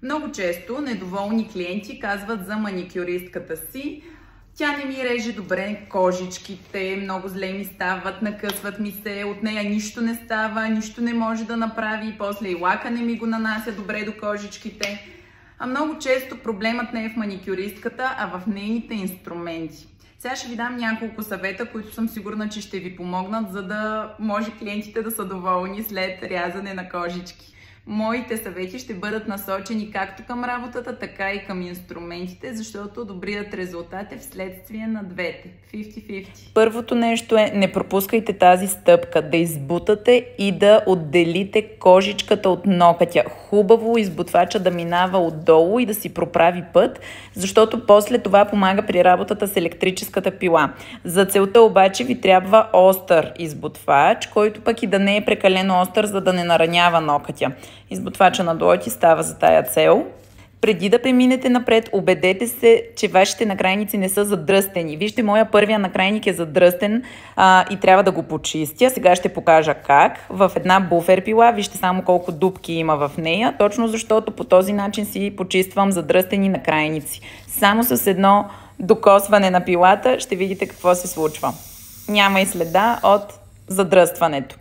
Много често недоволни клиенти казват за маникюристката си: тя не ми реже добре кожичките, много зле ми стават, накъсват ми се, от нея нищо не става, нищо не може да направи, после и лака не ми го нанася добре до кожичките. А много често проблемът не е в маникюристката, а в нейните инструменти. Сега ще ви дам няколко съвета, които съм сигурна, че ще ви помогнат, за да може клиентите да са доволни след рязане на кожички. Моите съвети ще бъдат насочени както към работата, така и към инструментите, защото добрият резултат е вследствие на двете. 50-50. Първото нещо е: не пропускайте тази стъпка, да избутате и да отделите кожичката от нокътя. Хубаво избутвача да минава отдолу и да си проправи път, защото после това помага при работата с електрическата пила. За целта обаче ви трябва остър избутвач, който пък и да не е прекалено остър, за да не наранява нокътя. Избутвача на Дуоти става за тая цел. Преди да преминете напред, убедете се, че вашите накрайници не са задръстени. Вижте, моя първия накрайник е задръстен и трябва да го почистя. Сега ще покажа как. В една буфер пила, вижте само колко дупки има в нея, точно защото по този начин си почиствам задръстени накрайници. Само с едно докосване на пилата ще видите какво се случва. Няма и следа от задръстването.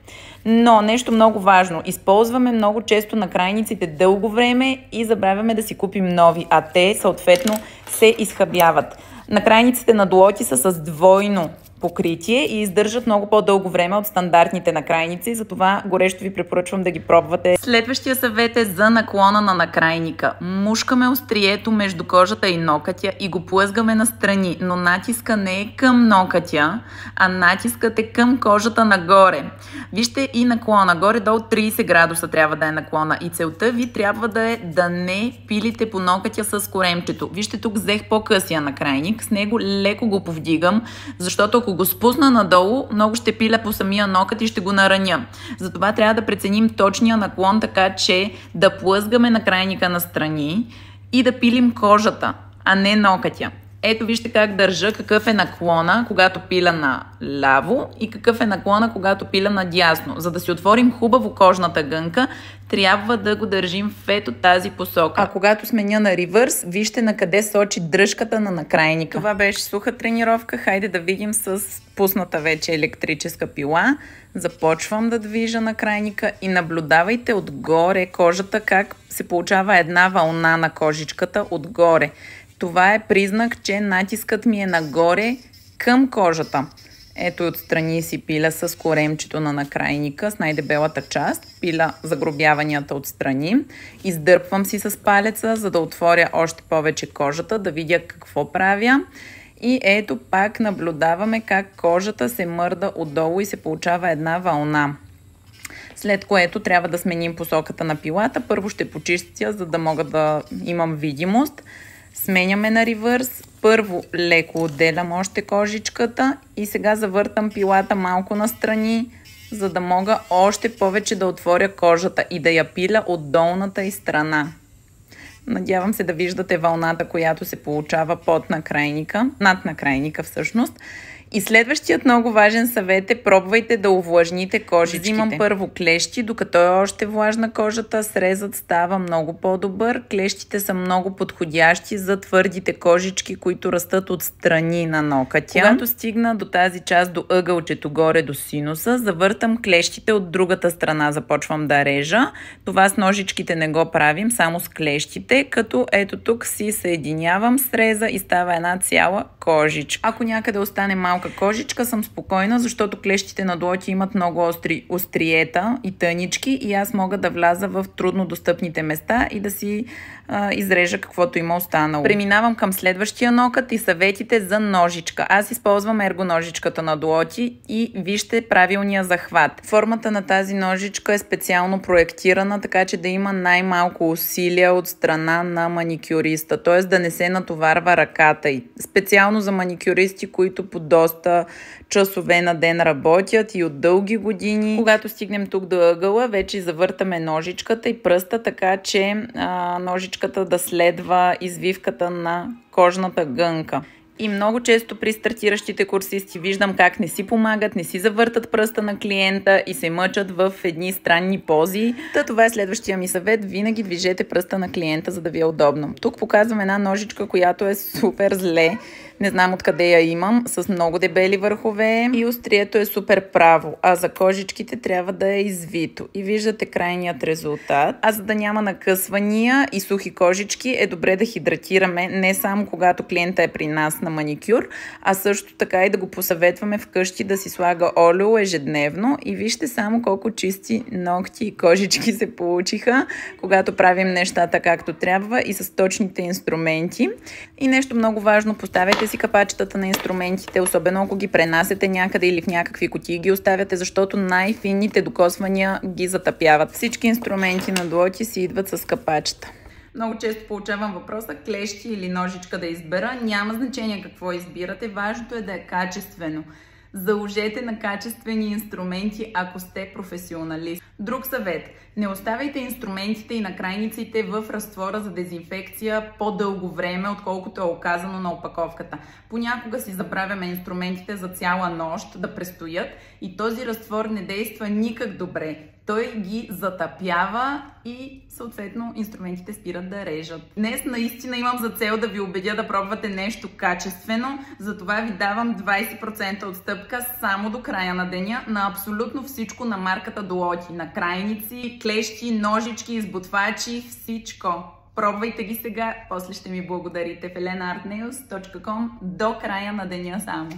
Но нещо много важно, използваме много често накрайниците дълго време и забравяме да си купим нови, а те съответно се изхабяват. Накрайниците на Дуоти са с двойно покритие и издържат много по-дълго време от стандартните накрайници, затова горещо ви препоръчвам да ги пробвате. Следващия съвет е за наклона на накрайника. Мушкаме острието между кожата и нокътя и го плъзгаме настрани, но натиска не е към нокътя, а натискът е към кожата нагоре. Вижте и наклона, горе-долу 30 градуса трябва да е наклона и целта ви трябва да е да не пилите по нокътя с коремчето. Вижте, тук взех по-късия накрайник, с него леко го повдигам, защото ако го спусна надолу, много ще пиля по самия нокът и ще го нараня. Затова трябва да преценим точния наклон, така че да плъзгаме накрайника настрани и да пилим кожата, а не нокътя. Ето вижте как държа, какъв е наклона, когато пиля на ляво и какъв е наклона, когато пиля надясно. За да си отворим хубаво кожната гънка, трябва да го държим в ето тази посока. А когато сменя на ревърс, вижте на къде сочи дръжката на накрайника. Това беше суха тренировка. Хайде да видим с пусната вече електрическа пила. Започвам да движа накрайника и наблюдавайте отгоре кожата как се получава една вълна на кожичката отгоре. Това е признак, че натискът ми е нагоре към кожата. Ето отстрани си пиля с коремчето на накрайника, с най-дебелата част. Пиля загробяванията отстрани. Издърпвам си с палеца, за да отворя още повече кожата, да видя какво правя. И ето пак наблюдаваме как кожата се мърда отдолу и се получава една вълна. След което трябва да сменим посоката на пилата. Първо ще почистя, за да мога да имам видимост. Сменяме на ревърс. Първо леко отделям още кожичката и сега завъртам пилата малко настрани, за да мога още повече да отворя кожата и да я пиля от долната й страна. Надявам се да виждате вълната, която се получава под накрайника, над накрайника всъщност. И следващият много важен съвет е: пробвайте да увлажните кожичките. Взимам първо клещи, докато е още влажна кожата, срезът става много по-добър. Клещите са много подходящи за твърдите кожички, които растат отстрани на нокътя. Когато стигна до тази част, до ъгълчето горе до синуса, завъртам клещите от другата страна, започвам да режа. Това с ножичките не го правим, само с клещите, като ето тук си съединявам среза и става една цяла кожичка. Ако някъде остане малка кожичка, съм спокойна, защото клещите на Дуоти имат много остри остриета и тънички и аз мога да вляза в трудно достъпните места и да си изрежа каквото има останало. Преминавам към следващия нокът и съветите за ножичка. Аз използвам ергоножичката на Дуоти и вижте правилния захват. Формата на тази ножичка е специално проектирана, така че да има най-малко усилия от страна на маникюриста, т.е. да не се натоварва ръката й. Специално за маникюристи, които по доста часове на ден работят и от дълги години. Когато стигнем тук до ъгъла, вече завъртаме ножичката и пръста, така че ножичката да следва извивката на кожната гънка. И много често при стартиращите курсисти виждам как не си помагат, не си завъртат пръста на клиента и се мъчат в едни странни пози. Това е следващия ми съвет. Винаги движете пръста на клиента, за да ви е удобно. Тук показвам една ножичка, която е супер зле. Не знам откъде я имам, с много дебели върхове и острието е супер право, а за кожичките трябва да е извито. И виждате крайният резултат. А за да няма накъсвания и сухи кожички, е добре да хидратираме не само когато клиента е при нас на маникюр, а също така и да го посъветваме вкъщи да си слага олео ежедневно. И вижте само колко чисти ногти и кожички се получиха, когато правим нещата както трябва и с точните инструменти. И нещо много важно, поставяйте си капачетата на инструментите, особено ако ги пренасете някъде или в някакви кутии ги оставяте, защото най-финните докосвания ги затъпяват. Всички инструменти на Дуоти си идват с капачета. Много често получавам въпроса клещи или ножичка да избера. Няма значение какво избирате, важното е да е качествено. Заложете на качествени инструменти, ако сте професионалист. Друг съвет. Не оставяйте инструментите и накрайниците в разтвора за дезинфекция по-дълго време, отколкото е оказано на опаковката. Понякога си забравяме инструментите за цяла нощ да престоят и този разтвор не действа никак добре. Той ги затъпява и съответно инструментите спират да режат. Днес наистина имам за цел да ви убедя да пробвате нещо качествено, затова ви давам 20% отстъпка само до края на деня на абсолютно всичко на марката Дуоти. На крайници, клещи, ножички, избутвачи, всичко. Пробвайте ги сега, после ще ми благодарите в elenartnails.com до края на деня само.